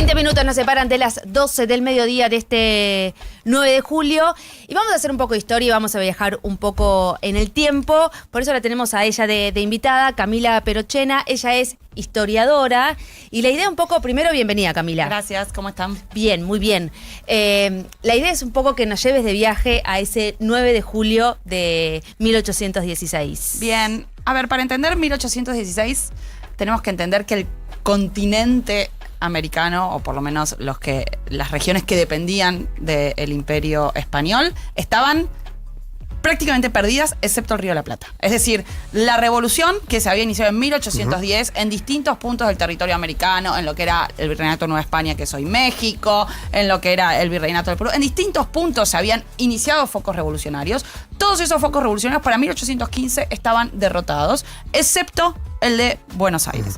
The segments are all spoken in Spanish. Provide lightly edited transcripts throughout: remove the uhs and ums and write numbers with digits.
20 minutos nos separan de las 12 del mediodía de este 9 de julio y vamos a hacer un poco de historia y vamos a viajar un poco en el tiempo. Por eso la tenemos a ella de invitada, Camila Perochena. Ella es historiadora y la idea un poco, primero, bienvenida, Camila. Gracias, ¿cómo están? Bien, muy bien. La idea es un poco que nos lleves de viaje a ese 9 de julio de 1816. Bien, a ver, para entender 1816 tenemos que entender que el continente americano, o por lo menos las regiones que dependían del Imperio Español, estaban prácticamente perdidas, excepto el Río de la Plata. Es decir, la revolución que se había iniciado en 1810 en distintos puntos del territorio americano, en lo que era el Virreinato de Nueva España, que es hoy México, en lo que era el Virreinato del Perú, en distintos puntos se habían iniciado focos revolucionarios. Todos esos focos revolucionarios para 1815 estaban derrotados, excepto el de Buenos Aires.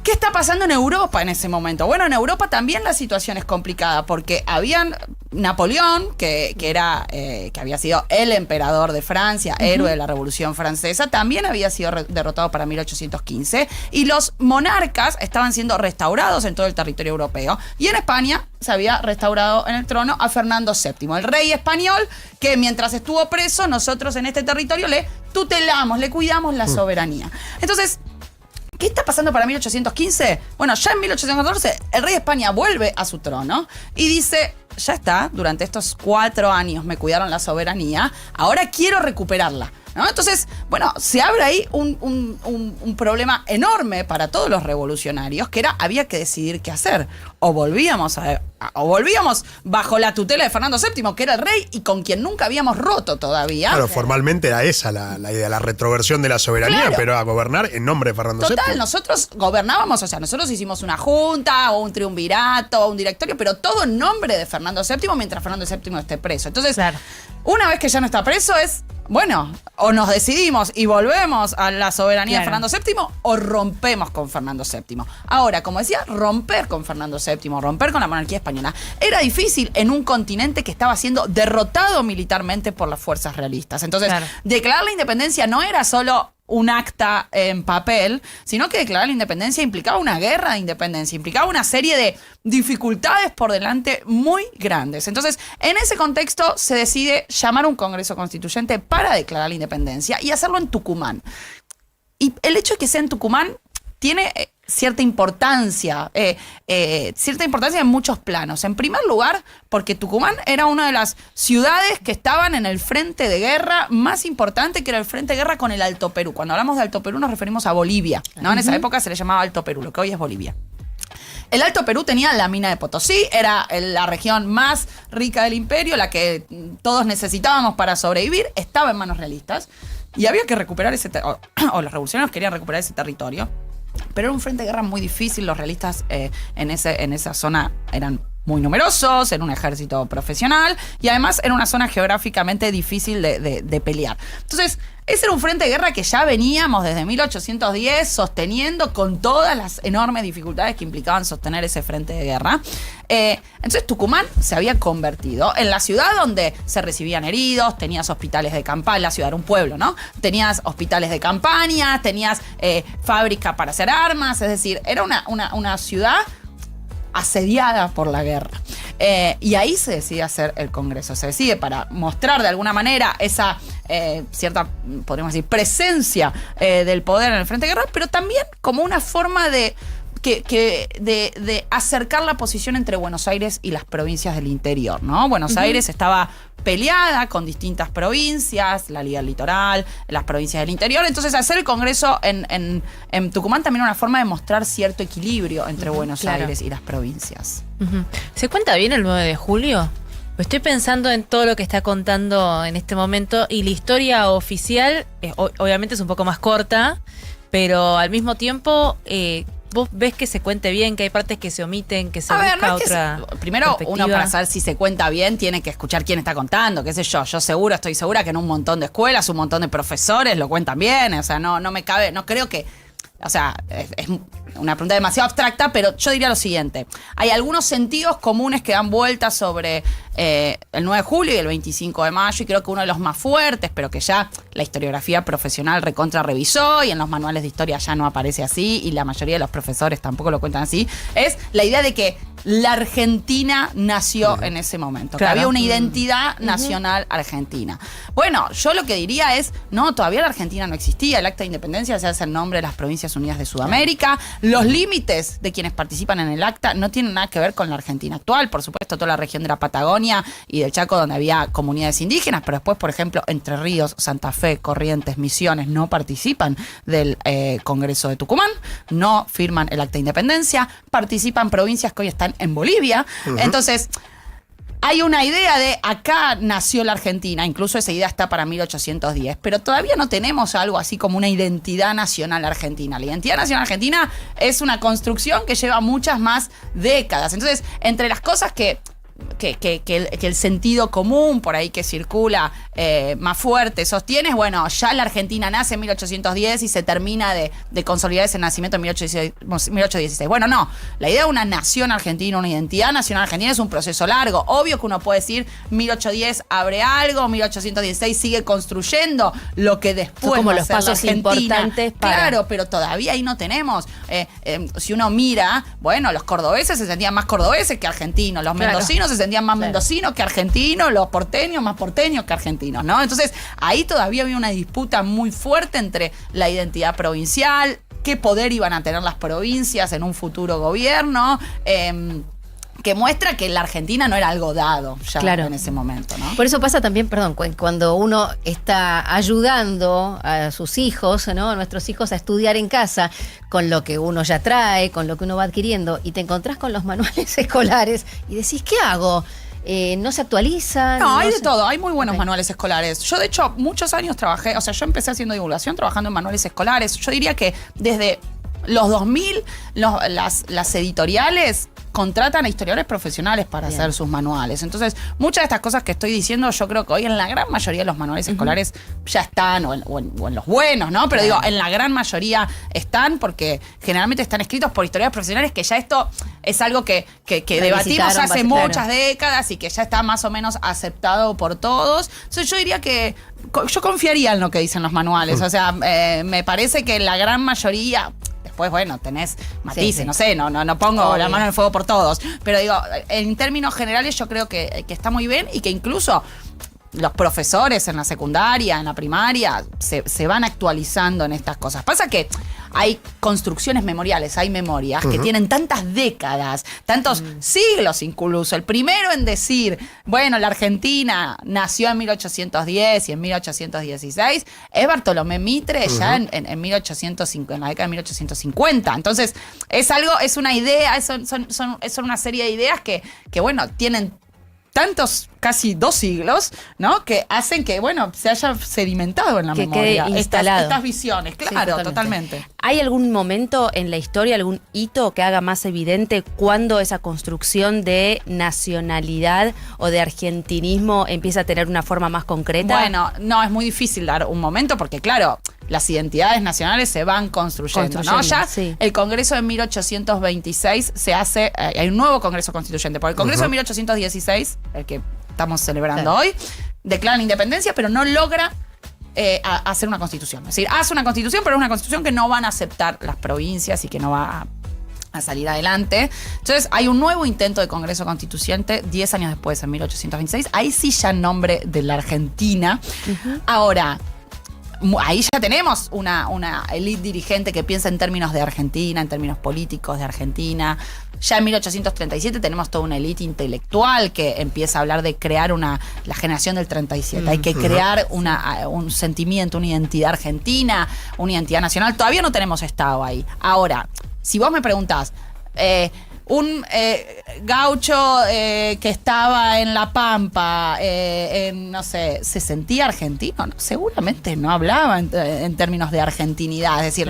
¿Qué está pasando en Europa en ese momento? Bueno, en Europa también la situación es complicada porque habían Napoleón, que había sido el emperador de Francia, héroe de la Revolución Francesa, también había sido derrotado para 1815 y los monarcas estaban siendo restaurados en todo el territorio europeo y en España se había restaurado en el trono a Fernando VII, el rey español que mientras estuvo preso nosotros en este territorio le tutelamos, le cuidamos la soberanía. Entonces, ¿qué está pasando para 1815? Bueno, ya en 1814 el rey de España vuelve a su trono y dice, ya está, durante estos 4 años me cuidaron la soberanía, ahora quiero recuperarla, ¿no? Entonces, bueno, se abre ahí un problema enorme para todos los revolucionarios, que había que decidir qué hacer. O volvíamos bajo la tutela de Fernando VII, que era el rey y con quien nunca habíamos roto todavía. Claro, formalmente era esa la idea, la retroversión de la soberanía, claro, pero a gobernar en nombre de Fernando VII. Total, nosotros gobernábamos, o sea, nosotros hicimos una junta o un triunvirato o un directorio, pero todo en nombre de Fernando VII mientras Fernando VII esté preso. Entonces, claro, una vez que ya no está preso es, bueno, o nos decidimos y volvemos a la soberanía, claro, de Fernando VII o rompemos con Fernando VII. Ahora, como decía, romper con Fernando VII, romper con la monarquía española, era difícil en un continente que estaba siendo derrotado militarmente por las fuerzas realistas. Entonces, claro, declarar la independencia no era solo un acta en papel, sino que declarar la independencia implicaba una guerra de independencia, implicaba una serie de dificultades por delante muy grandes. Entonces, en ese contexto se decide llamar un Congreso Constituyente para declarar la independencia y hacerlo en Tucumán. Y el hecho de que sea en Tucumán tiene cierta importancia en muchos planos. En primer lugar, porque Tucumán era una de las ciudades que estaban en el frente de guerra más importante, que era el frente de guerra con el Alto Perú. Cuando hablamos de Alto Perú nos referimos a Bolivia, ¿no? En esa época se le llamaba Alto Perú, lo que hoy es Bolivia. El Alto Perú tenía la mina de Potosí, era la región más rica del imperio, la que todos necesitábamos para sobrevivir, estaba en manos realistas y había que recuperar o los revolucionarios querían recuperar ese territorio. Pero era un frente de guerra muy difícil, los realistas en esa zona eran muy numerosos, era un ejército profesional y además era una zona geográficamente difícil de pelear. Entonces, ese era un frente de guerra que ya veníamos desde 1810 sosteniendo con todas las enormes dificultades que implicaban sostener ese frente de guerra. Entonces Tucumán se había convertido en la ciudad donde se recibían heridos, tenías hospitales de campaña, la ciudad era un pueblo, ¿no? Tenías hospitales de campaña, tenías fábrica para hacer armas, es decir, era una ciudad asediada por la guerra. Y ahí se decide hacer el Congreso. Se decide para mostrar de alguna manera esa cierta, podríamos decir, presencia del poder en el frente de guerra, pero también como una forma de acercar la posición entre Buenos Aires y las provincias del interior, ¿no? Buenos Aires estaba peleada con distintas provincias, la Liga del Litoral, las provincias del interior. Entonces, hacer el Congreso en Tucumán también era una forma de mostrar cierto equilibrio entre Buenos Aires y las provincias. ¿Se cuenta bien el 9 de julio? Estoy pensando en todo lo que está contando en este momento y la historia oficial, obviamente es un poco más corta, pero al mismo tiempo ¿vos ves que se cuente bien, que hay partes que se omiten, que se busca otra primero, uno para saber si se cuenta bien tiene que escuchar quién está contando, qué sé yo. Yo estoy segura que en un montón de escuelas, un montón de profesores lo cuentan bien. O sea, no me cabe, no creo que... O sea, es una pregunta demasiado abstracta, pero yo diría lo siguiente. Hay algunos sentidos comunes que dan vueltas sobre el 9 de julio y el 25 de mayo, y creo que uno de los más fuertes, pero que ya la historiografía profesional recontra revisó y en los manuales de historia ya no aparece así, y la mayoría de los profesores tampoco lo cuentan así, es la idea de que la Argentina nació en ese momento, que Claro. había una identidad nacional argentina. Bueno, yo lo que diría es, no, todavía la Argentina no existía, el Acta de Independencia se hace el nombre de las Provincias Unidas de Sudamérica, los límites de quienes participan en el acta no tienen nada que ver con la Argentina actual, por supuesto toda la región de la Patagonia y del Chaco donde había comunidades indígenas, pero después, por ejemplo, Entre Ríos, Santa Fe, Corrientes, Misiones no participan del Congreso de Tucumán, no firman el Acta de Independencia, participan provincias que hoy están en Bolivia. Entonces, hay una idea de acá nació la Argentina, incluso esa idea está para 1810, pero todavía no tenemos algo así como una identidad nacional argentina. La identidad nacional argentina es una construcción que lleva muchas más décadas. Entonces, entre las cosas que el sentido común por ahí que circula más fuerte sostiene, bueno, ya la Argentina nace en 1810 y se termina de consolidar ese nacimiento en 1816. Bueno, no, la idea de una nación argentina, una identidad nacional argentina es un proceso largo. Obvio que uno puede decir 1810 abre algo, 1816 sigue construyendo lo que después Son como va a los ser la pasos Argentina. importantes para... Claro, pero todavía ahí no tenemos. Si uno mira, bueno, los cordobeses se sentían más cordobeses que argentinos, los mendocinos se sentían más mendocinos que argentinos, los porteños más porteños que argentinos, ¿no? Entonces, ahí todavía había una disputa muy fuerte entre la identidad provincial, qué poder iban a tener las provincias en un futuro gobierno, que muestra que la Argentina no era algo dado ya en ese momento, ¿no? Por eso pasa también, perdón, cuando uno está ayudando a sus hijos, ¿no? A nuestros hijos a estudiar en casa con lo que uno ya trae, con lo que uno va adquiriendo, y te encontrás con los manuales escolares y decís, ¿qué hago? ¿No se actualizan? No, hay de todo, hay muy buenos manuales escolares. Yo, de hecho, muchos años trabajé, o sea, yo empecé haciendo divulgación trabajando en manuales escolares. Yo diría que desde los 2000, las editoriales contratan a historiadores profesionales para hacer sus manuales. Entonces, muchas de estas cosas que estoy diciendo, yo creo que hoy en la gran mayoría de los manuales escolares ya están, o en los buenos, ¿no? Pero digo, en la gran mayoría están porque generalmente están escritos por historiadores profesionales, que ya esto es algo que debatimos hace muchas décadas y que ya está más o menos aceptado por todos. Entonces, yo diría que yo confiaría en lo que dicen los manuales. O sea, me parece que la gran mayoría... Después, bueno, tenés matices, no sé, no pongo la mano en el fuego por todos. Pero digo, en términos generales yo creo que está muy bien y que incluso los profesores en la secundaria, en la primaria, se van actualizando en estas cosas. Pasa que hay construcciones memoriales, hay memorias que tienen tantas décadas, tantos siglos incluso. El primero en decir, bueno, la Argentina nació en 1810 y en 1816, es Bartolomé Mitre ya en la década de 1850. Entonces, es una idea, son una serie de ideas que bueno, tienen tantos, casi 2 siglos, ¿no? Que hacen que, bueno, se haya sedimentado en la memoria. Quede instalado. Estas visiones, claro, Sí, totalmente. ¿Hay algún momento en la historia, algún hito que haga más evidente cuándo esa construcción de nacionalidad o de argentinismo empieza a tener una forma más concreta? Bueno, no, es muy difícil dar un momento porque, claro, las identidades nacionales se van construyendo, ¿no? Ya el Congreso de 1826 se hace, hay un nuevo Congreso Constituyente, porque el Congreso de 1816, el que estamos celebrando hoy, declara la independencia, pero no logra hacer una constitución. Es decir, hace una constitución, pero es una constitución que no van a aceptar las provincias y que no va a salir adelante. Entonces hay un nuevo intento de Congreso Constituyente 10 años después, en 1826. Ahí sí ya en nombre de la Argentina. Ahora, ahí ya tenemos una élite dirigente que piensa en términos de Argentina, en términos políticos de Argentina. Ya en 1837 tenemos toda una élite intelectual que empieza a hablar de crear la generación del 37. Hay que crear un sentimiento, una identidad argentina, una identidad nacional. Todavía no tenemos Estado ahí. Ahora, si vos me preguntás, un gaucho que estaba en La Pampa, no sé, ¿se sentía argentino? No, seguramente no hablaba en términos de argentinidad. Es decir,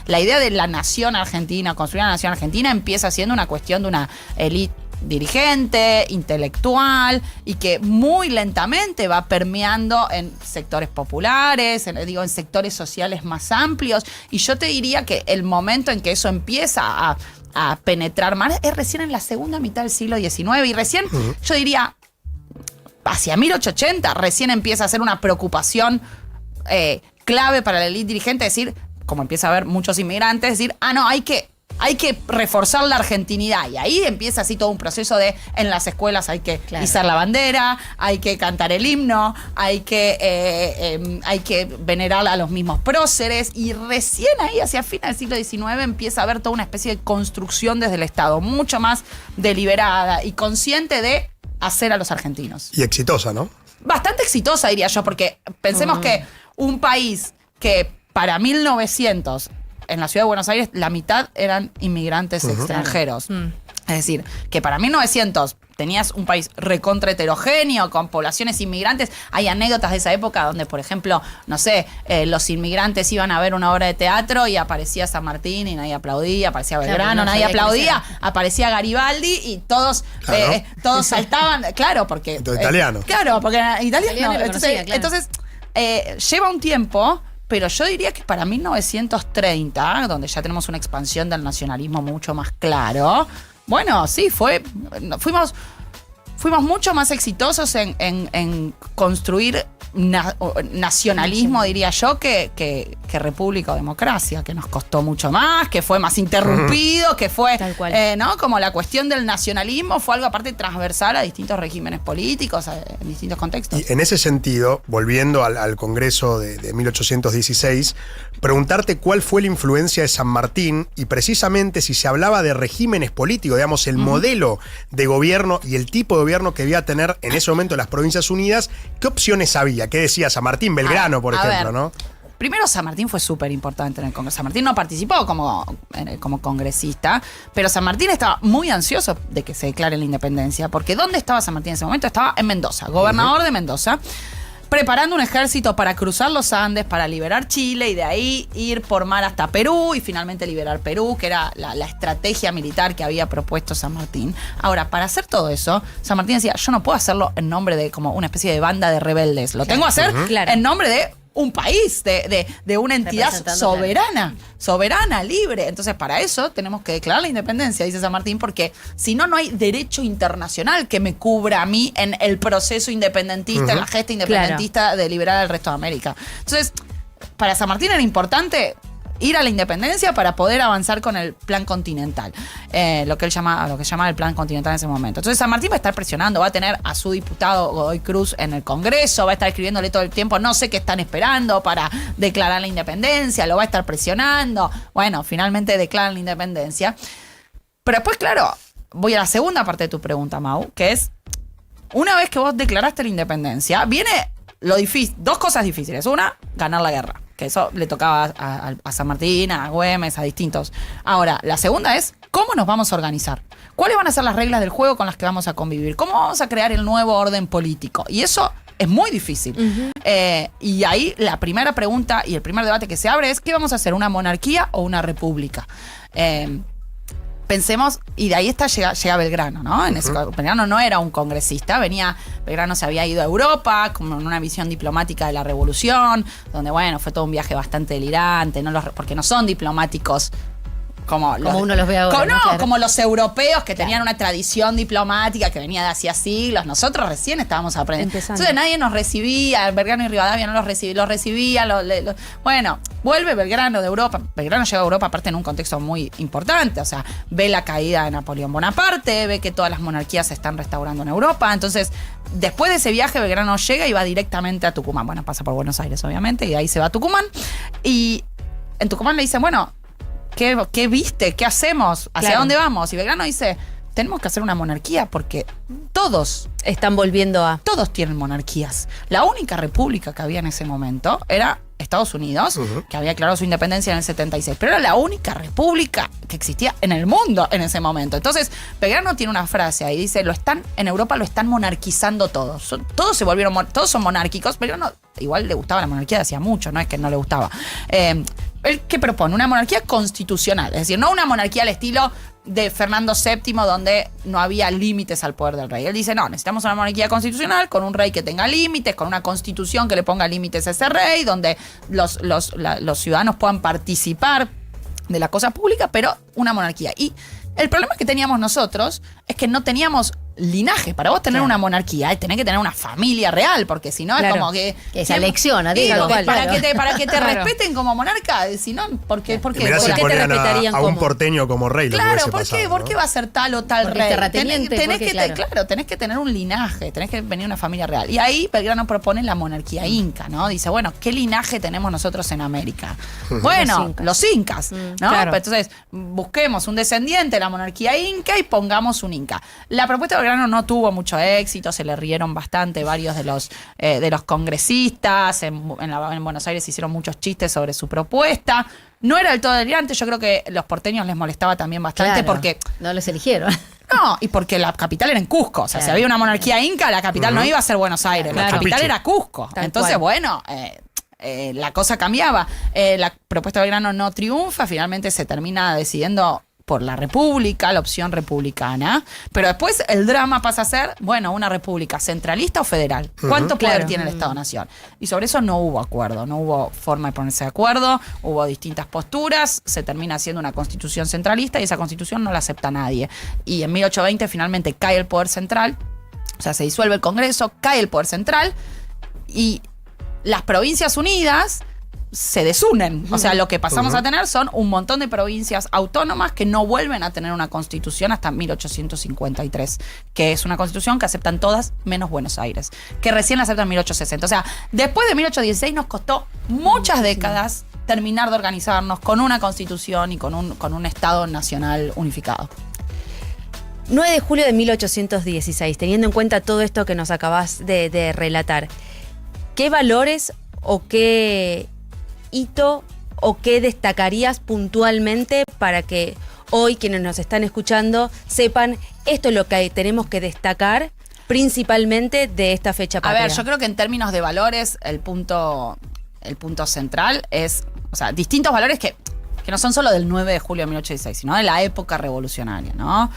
la idea de la nación argentina, construir una nación argentina, empieza siendo una cuestión de una élite dirigente, intelectual, y que muy lentamente va permeando en sectores populares, en sectores sociales más amplios. Y yo te diría que el momento en que eso empieza a penetrar más es recién en la segunda mitad del siglo XIX, y recién, yo diría, hacia 1880, recién empieza a ser una preocupación clave para la élite dirigente, decir, como empieza a haber muchos inmigrantes, decir, no, hay que hay que reforzar la argentinidad. Y ahí empieza así todo un proceso de, en las escuelas hay que izar la bandera, hay que cantar el himno, hay que venerar a los mismos próceres. Y recién ahí, hacia fines del siglo XIX, empieza a haber toda una especie de construcción desde el Estado, mucho más deliberada y consciente de hacer a los argentinos. Y exitosa, ¿no? Bastante exitosa, diría yo, porque pensemos que un país que para 1900, en la ciudad de Buenos Aires, la mitad eran inmigrantes extranjeros. Es decir, que para 1900 tenías un país recontra heterogéneo, con poblaciones inmigrantes. Hay anécdotas de esa época donde, por ejemplo, no sé, los inmigrantes iban a ver una obra de teatro y aparecía San Martín y nadie aplaudía, aparecía Belgrano, nadie aplaudía, aparecía Garibaldi y todos saltaban, claro, porque... italiano. Claro, porque en italiano. Conocía, claro. Entonces, lleva un tiempo... Pero yo diría que para 1930, donde ya tenemos una expansión del nacionalismo mucho más claro, bueno, sí, fuimos mucho más exitosos en construir nacionalismo, diría yo, que república o democracia, que nos costó mucho más, que fue más interrumpido, que fue, ¿no? Como la cuestión del nacionalismo fue algo aparte transversal a distintos regímenes políticos, en distintos contextos. Y en ese sentido, volviendo al Congreso de 1816, preguntarte cuál fue la influencia de San Martín y precisamente si se hablaba de regímenes políticos, digamos, el modelo de gobierno y el tipo de gobierno que debía tener en ese momento las Provincias Unidas, ¿qué opciones había? ¿Qué decía San Martín? Belgrano, por ejemplo, ¿no? Primero, San Martín fue súper importante en el Congreso. San Martín no participó como congresista, pero San Martín estaba muy ansioso de que se declare la independencia, porque ¿dónde estaba San Martín en ese momento? Estaba en Mendoza, gobernador de Mendoza, preparando un ejército para cruzar los Andes, para liberar Chile y de ahí ir por mar hasta Perú y finalmente liberar Perú, que era la estrategia militar que había propuesto San Martín. Ahora, para hacer todo eso, San Martín decía, yo no puedo hacerlo en nombre de como una especie de banda de rebeldes, lo tengo que hacer en nombre de un país, de una entidad soberana, libre. Entonces, para eso tenemos que declarar la independencia, dice San Martín, porque si no, no hay derecho internacional que me cubra a mí en el proceso independentista, en la gesta independentista de liberar al resto de América. Entonces, para San Martín era importante ir a la independencia para poder avanzar con el plan continental, lo que llama el plan continental en ese momento. Entonces San Martín va a estar presionando, va a tener a su diputado Godoy Cruz en el Congreso, va a estar escribiéndole todo el tiempo, no sé qué están esperando para declarar la independencia, lo va a estar presionando. Bueno, finalmente declaran la independencia. Pero después, claro, voy a la segunda parte de tu pregunta, Mau, que es, una vez que vos declaraste la independencia, viene lo difícil, dos cosas difíciles. Una, ganar la guerra, que eso le tocaba a San Martín, a Güemes, a distintos. Ahora, la segunda es, ¿cómo nos vamos a organizar? ¿Cuáles van a ser las reglas del juego con las que vamos a convivir? ¿Cómo vamos a crear el nuevo orden político? Y eso es muy difícil. Y ahí la primera pregunta y el primer debate que se abre es, ¿qué vamos a hacer? ¿Una monarquía o una república? Pensemos, y de ahí llega Belgrano, ¿no? Belgrano no era un congresista, Belgrano se había ido a Europa, como en una visión diplomática de la revolución, donde, bueno, fue todo un viaje bastante delirante, porque no son diplomáticos como uno los ve ahora. Claro. Como los europeos que tenían una tradición diplomática que venía de hacía siglos. Nosotros recién estábamos aprendiendo. Entonces nadie nos recibía, Belgrano y Rivadavia no los recibía. Bueno, vuelve Belgrano de Europa. Belgrano llega a Europa aparte en un contexto muy importante. O sea, ve la caída de Napoleón Bonaparte, ve que todas las monarquías se están restaurando en Europa. Entonces, después de ese viaje, Belgrano llega y va directamente a Tucumán. Bueno, pasa por Buenos Aires, obviamente, y de ahí se va a Tucumán. Y en Tucumán le dicen, bueno, ¿qué viste? ¿Qué hacemos? ¿Hacia dónde vamos? Y Belgrano dice, tenemos que hacer una monarquía porque todos tienen monarquías. La única república que había en ese momento era Estados Unidos, que había declarado su independencia en el 76, pero era la única república que existía en el mundo en ese momento. Entonces, Belgrano tiene una frase ahí, dice, en Europa lo están monarquizando todos. Todos son monárquicos, pero igual le gustaba la monarquía de hacía mucho, no es que no le gustaba. Él que propone una monarquía constitucional, es decir, no una monarquía al estilo de Fernando VII donde no había límites al poder del rey. Él dice, no, necesitamos una monarquía constitucional con un rey que tenga límites, con una constitución que le ponga límites a ese rey, donde los ciudadanos puedan participar de la cosa pública, pero una monarquía. Y el problema que teníamos nosotros es que no teníamos linaje. Para vos tener una monarquía, tenés que tener una familia real, porque si no es como que... Que se alecciona, digo. Para que te respeten como monarca, si no, ¿por qué? Y mirá si ¿Por qué te ponían respetarían a un como? porteño como rey. Claro, ¿por ¿por qué va a ser tal o tal Porque rey? terrateniente, Tenés que tener un linaje, tenés que venir una familia real. Y ahí Belgrano propone la monarquía inca, ¿no? Dice, bueno, ¿qué linaje tenemos nosotros en América? Bueno, los incas, ¿no? claro. Entonces, busquemos un descendiente de la monarquía inca y pongamos un inca. La propuesta de Belgrano no tuvo mucho éxito, se le rieron bastante varios de los congresistas, en Buenos Aires se hicieron muchos chistes sobre su propuesta. No era del todo delirante, yo creo que los porteños les molestaba también bastante porque... No los eligieron. No, y porque la capital era en Cusco. O sea, si había una monarquía inca, la capital no iba a ser Buenos Aires, la capital era Cusco. Tal Entonces, cual. bueno... la cosa cambiaba. La propuesta de Belgrano no triunfa, finalmente se termina decidiendo por la república, la opción republicana, pero después el drama pasa a ser, bueno, una república centralista o federal. ¿Cuánto poder tiene el Estado-Nación? Y sobre eso no hubo acuerdo, no hubo forma de ponerse de acuerdo, hubo distintas posturas, se termina haciendo una constitución centralista y esa constitución no la acepta nadie. Y en 1820 finalmente cae el poder central, o sea, se disuelve el Congreso, cae el poder central y las Provincias Unidas se desunen. O sea, lo que pasamos a tener son un montón de provincias autónomas que no vuelven a tener una constitución hasta 1853, que es una constitución que aceptan todas menos Buenos Aires, que recién la aceptan en 1860. O sea, después de 1816 nos costó muchas décadas terminar de organizarnos con una constitución y con un Estado nacional unificado. 9 de julio de 1816, teniendo en cuenta todo esto que nos acabas de relatar, ¿qué valores o qué hito o qué destacarías puntualmente para que hoy quienes nos están escuchando sepan esto es lo que tenemos que destacar principalmente de esta fecha patria? A ver, yo creo que en términos de valores el punto central es, o sea, distintos valores que no son solo del 9 de julio de 1816, sino de la época revolucionaria, ¿no?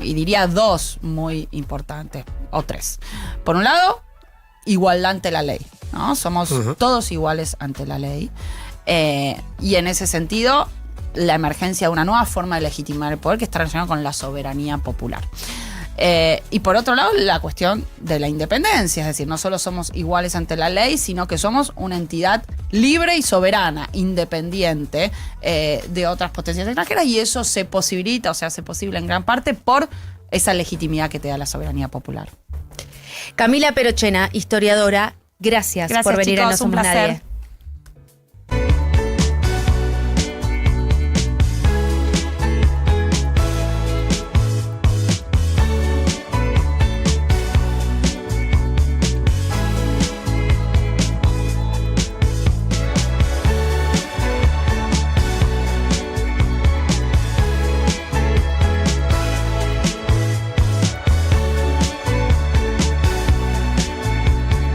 Y diría dos muy importantes, o tres. Por un lado, igualdad ante la ley, ¿no? Somos todos iguales ante la ley. Y en ese sentido, la emergencia de una nueva forma de legitimar el poder que está relacionada con la soberanía popular. Y por otro lado, la cuestión de la independencia, es decir, no solo somos iguales ante la ley, sino que somos una entidad libre y soberana, independiente de otras potencias extranjeras, y eso se posibilita, o sea, hace posible en gran parte por esa legitimidad que te da la soberanía popular. Camila Perochena, historiadora, gracias por venir a No chicos, un Somos placer. Nadie.